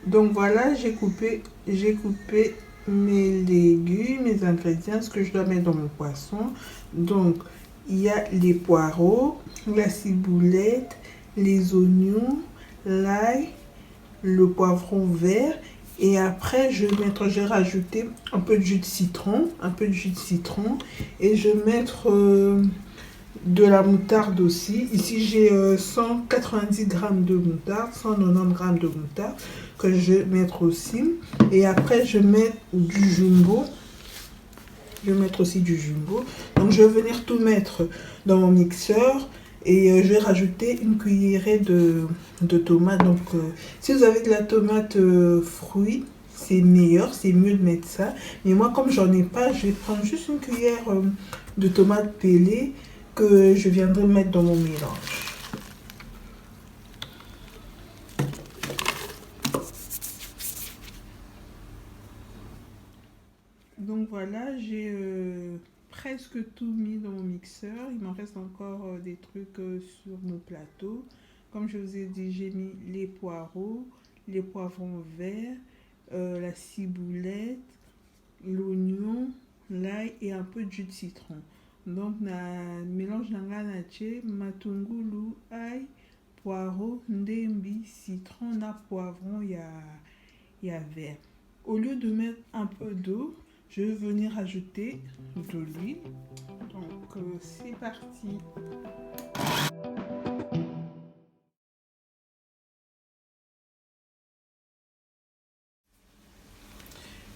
Donc voilà, j'ai coupé mes légumes, mes ingrédients, ce que je dois mettre dans mon poisson. Donc il y a les poireaux, la ciboulette, les oignons, l'ail, le poivron vert. Et après, j'ai rajouté un peu de jus de citron, et je vais mettre de la moutarde aussi. Ici, j'ai 190 grammes de moutarde, 190 grammes de moutarde que je vais mettre aussi. Et après, je mets du jumbo. Je vais mettre aussi du jumbo. Donc, je vais venir tout mettre dans mon mixeur. Et je vais rajouter une cuillerée de tomates. Donc, si vous avez de la tomate fruit, c'est meilleur, c'est mieux de mettre ça. Mais moi, comme j'en ai pas, je vais prendre juste une cuillère de tomates pelées que je viendrai mettre dans mon mélange. Donc voilà, j'ai presque tout mis dans mon mixeur. Il m'en reste encore des trucs sur mon plateau. Comme je vous ai dit, j'ai mis les poireaux, les poivrons verts, la ciboulette, l'oignon, l'ail et un peu de jus de citron. Donc, na mélange nanga na tche matungulu, ail, poireau, ndembi, citron, na poivron, il y a vert. Au lieu de mettre un peu d'eau, je vais venir ajouter de l'huile. Donc, c'est parti.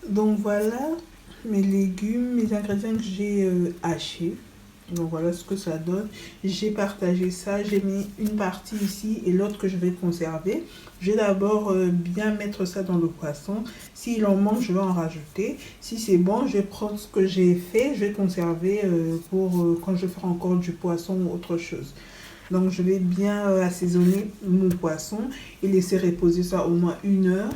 Donc, voilà mes légumes, mes ingrédients que j'ai hachés. Donc voilà ce que ça donne. J'ai partagé ça, j'ai mis une partie ici et l'autre que je vais conserver. Je vais d'abord bien mettre ça dans le poisson. S'il en manque, je vais en rajouter. Si c'est bon, je vais prendre ce que j'ai fait, je vais conserver pour quand je ferai encore du poisson ou autre chose. Donc je vais bien assaisonner mon poisson et laisser reposer ça au moins 1 heure.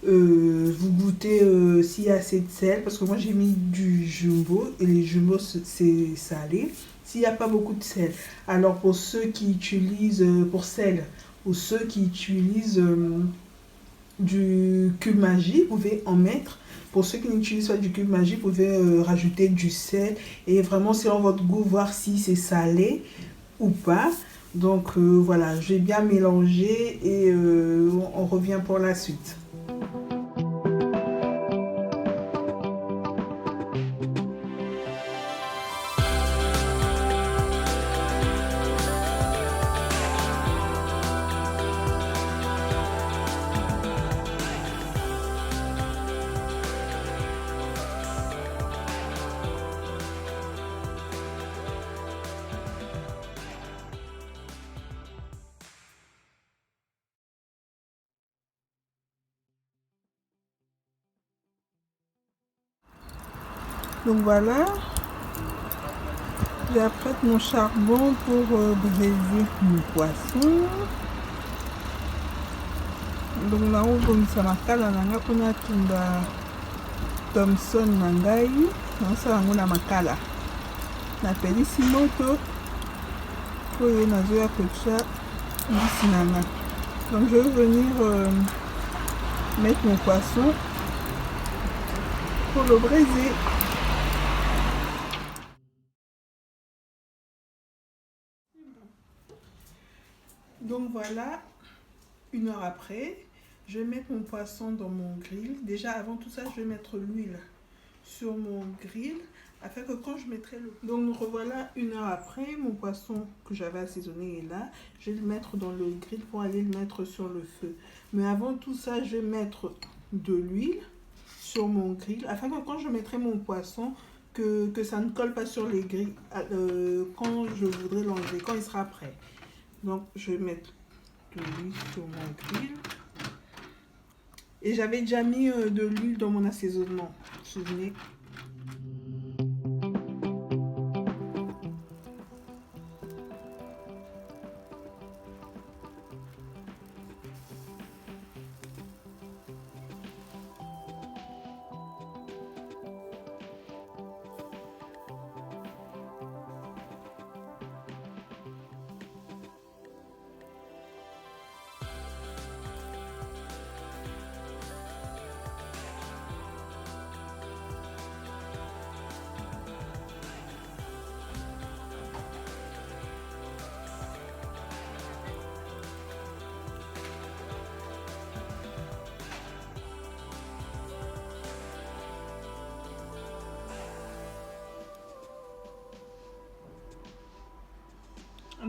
Vous goûtez s'il y a assez de sel, parce que moi j'ai mis du jumbo et les jumbo c'est salé. S'il n'y a pas beaucoup de sel, alors pour ceux qui utilisent pour sel ou ceux qui utilisent du cube magie, vous pouvez en mettre. Pour ceux qui n'utilisent pas du cube magie, vous pouvez rajouter du sel et vraiment selon votre goût voir si c'est salé ou pas. Donc voilà, je vais bien mélanger et on revient pour la suite. Donc voilà, j'apprête mon charbon pour braiser mon poisson. Donc là où je makala nanga kuna tunda Thomson nangai, nasala ngo na makala. Napelisi moto oyo nazoya kotia mbisi nanga. Donc je vais venir mettre mon poisson pour le braiser. Donc voilà, 1 heure après, je vais mettre mon poisson dans mon grill. Déjà avant tout ça, je vais mettre l'huile sur mon grill afin que quand je mettrai le... Donc nous revoilà 1 heure après, mon poisson que j'avais assaisonné est là. Je vais le mettre dans le grill pour aller le mettre sur le feu. Mais avant tout ça, je vais mettre de l'huile sur mon grill afin que quand je mettrai mon poisson, que ça ne colle pas sur les grilles quand je voudrais l'enlever, quand il sera prêt. Donc je vais mettre de l'huile sur mon grill. Et j'avais déjà mis de l'huile dans mon assaisonnement, vous vous souvenez.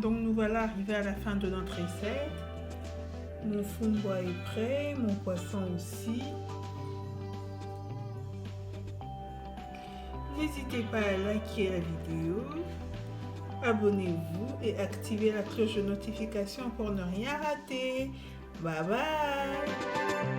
Donc nous voilà arrivés à la fin de notre recette. Mon fond de bois est prêt, mon poisson aussi. N'hésitez pas à liker la vidéo, abonnez-vous et activez la cloche de notification pour ne rien rater. Bye bye!